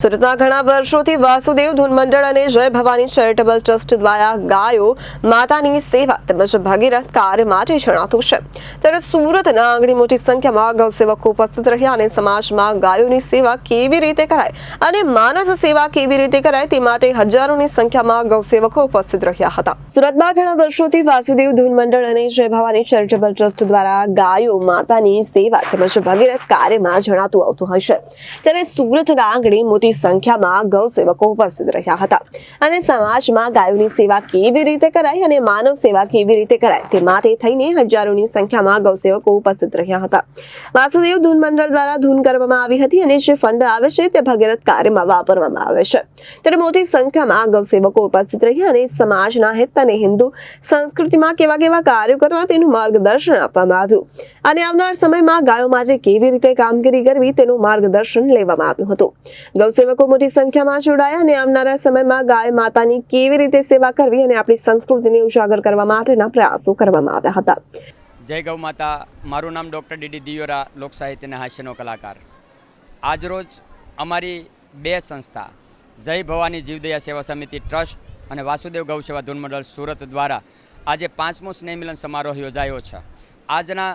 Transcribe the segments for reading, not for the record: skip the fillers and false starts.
સુરતમાં ઘણા વર્ષોથી વાસુદેવ ધૂન મંડળ અને જય ભવાની ચેરિટેબલ ટ્રસ્ટ દ્વારા ગાયો માતાની સેવા તેમજ ભગીરથ કાર્ય માટે જણાતું છે ત્યારે સુરતના આંગળી મોટી સંખ્યામાં ગૌસેવકો ઉપસ્થિત રહ્યા અને સમાજમાં ગાયોની સેવા કેવી રીતે કરાય અને માનવ સેવા કેવી રીતે કરાય તે માટે હજારોની સંખ્યામાં ગૌસેવકો ઉપસ્થિત રહ્યા હતા। સુરતમાં ઘણા વર્ષોથી વાસુદેવ ધૂન મંડળ અને જય ભવાની ચેરિટેબલ ટ્રસ્ટ દ્વારા ગાયો માતાની સેવા તેમજ ભગીરથ કાર્યમાં જણાતું આવતું હોય છે ત્યારે સુરતના આંગળી મોટી સંખ્યામાં ગૌસેવકો ઉપસ્થિત રહ્યા હતા અને સમાજમાં ગાયોની સેવા કેવી રીતે કરાય અને માનવ સેવા કેવી રીતે કરાય તે માટે થઈને હજારોની સંખ્યામાં ગૌસેવકો ઉપસ્થિત રહ્યા હતા। વાસુદેવ ધૂન મંડળ દ્વારા ધૂન કરવામાં આવી હતી અને જે ફંડ આવે છે તે ભગીરથ કાર્યમાં વાપરવામાં આવે છે ત્યારે મોટી સંખ્યામાં ગૌસેવકો ઉપસ્થિત રહ્યા અને સમાજના હિત અને હિન્દુ સંસ્કૃતિમાં કેવા કેવા કાર્યો કરવા તેનું માર્ગદર્શન આપવામાં આવ્યું અને આવનાર સમયમાં ગાયો માટે કેવી રીતે કામગીરી કરવી તેનું માર્ગદર્શન લેવામાં આવ્યું હતું। સેવકો મોટી સંખ્યામાં જોડાયા અને આવનારા સમયમાં ગાય માતાની કેવી રીતે સેવા કરવી અને આપણી સંસ્કૃતિને ઉજાગર કરવા માટેના પ્રયાસો કરવામાં આવ્યા હતા। જય ગૌ માતા। મારું નામ ડૉક્ટર ડીડી દિયોરા, લોક સાહિત્ય અને હાસ્યનો કલાકાર। આજરોજ અમારી બે સંસ્થા જય ભવાની જીવદયા સેવા સમિતિ ટ્રસ્ટ અને વાસુદેવ ગૌ સેવા ધૂન મંડળ સુરત દ્વારા આજે 5મો સ્નેહ મિલન સમારોહ યોજાયો છે। આજના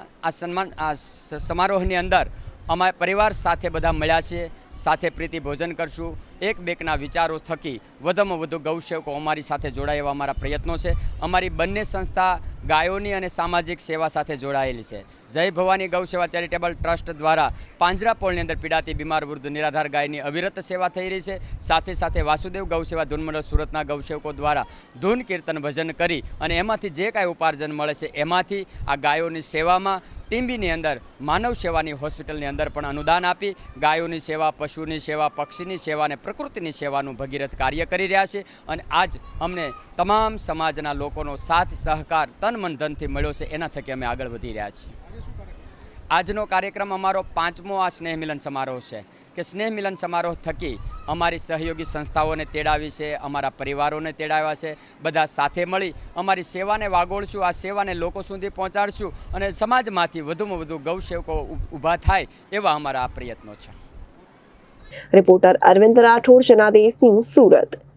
આ સમારોહની અંદર અમે પરિવાર સાથે બધા મળ્યા છીએ, સાથે પ્રીતિ ભોજન કરશું। એકબેકના વિચારો થકી વધુમાં વધુ ગૌસેવકો અમારી સાથે જોડાય એવા અમારા પ્રયત્નો છે। અમારી બંને સંસ્થા ગાયોની અને સામાજિક સેવા સાથે જોડાયેલી છે। જય ભવાની ગૌ સેવા ચેરિટેબલ ટ્રસ્ટ દ્વારા પાંજરાપોળની અંદર પીડાતી બીમાર વૃદ્ધ નિરાધાર ગાયની અવિરત સેવા થઈ રહી છે। સાથે સાથે વાસુદેવ ગૌ સેવા ધૂન મંડળ સુરતના ગૌસેવકો દ્વારા ધૂન કીર્તન ભજન કરી અને એમાંથી જે કાંઈ ઉપાર્જન મળે છે એમાંથી આ ગાયોની સેવામાં ટીંબીની અંદર માનવ સેવાની હોસ્પિટલની અંદર પણ અનુદાન આપી ગાયોની સેવા, પશુની સેવા, પક્ષીની સેવા અને પ્રકૃતિની સેવાનું ભગીરથ કાર્ય કરી રહ્યા છે અને આજ અમને તમામ સમાજના લોકોનો સાથ સહકાર તન મન ધનથી મળ્યો છે, એના થકી અમે આગળ વધી રહ્યા છીએ। આજનો કાર્યક્રમ અમારો 5મો આ સ્નેહ મિલન સમારોહ છે કે સ્નેહ મિલન સમારોહ થકી અમારી સહયોગી સંસ્થાઓને તેડાવી છે, અમારા પરિવારોને તેડાવ્યા છે। બધા સાથે મળી અમારી સેવાને વાગોળશું, આ સેવાને લોકો સુધી પહોંચાડશું અને સમાજમાંથી વધુમાં વધુ ગૌસેવકો ઊભા થાય એવા અમારા આ પ્રયત્નો છે। Reporter Arvind Rathod, Janadesh news, Surat.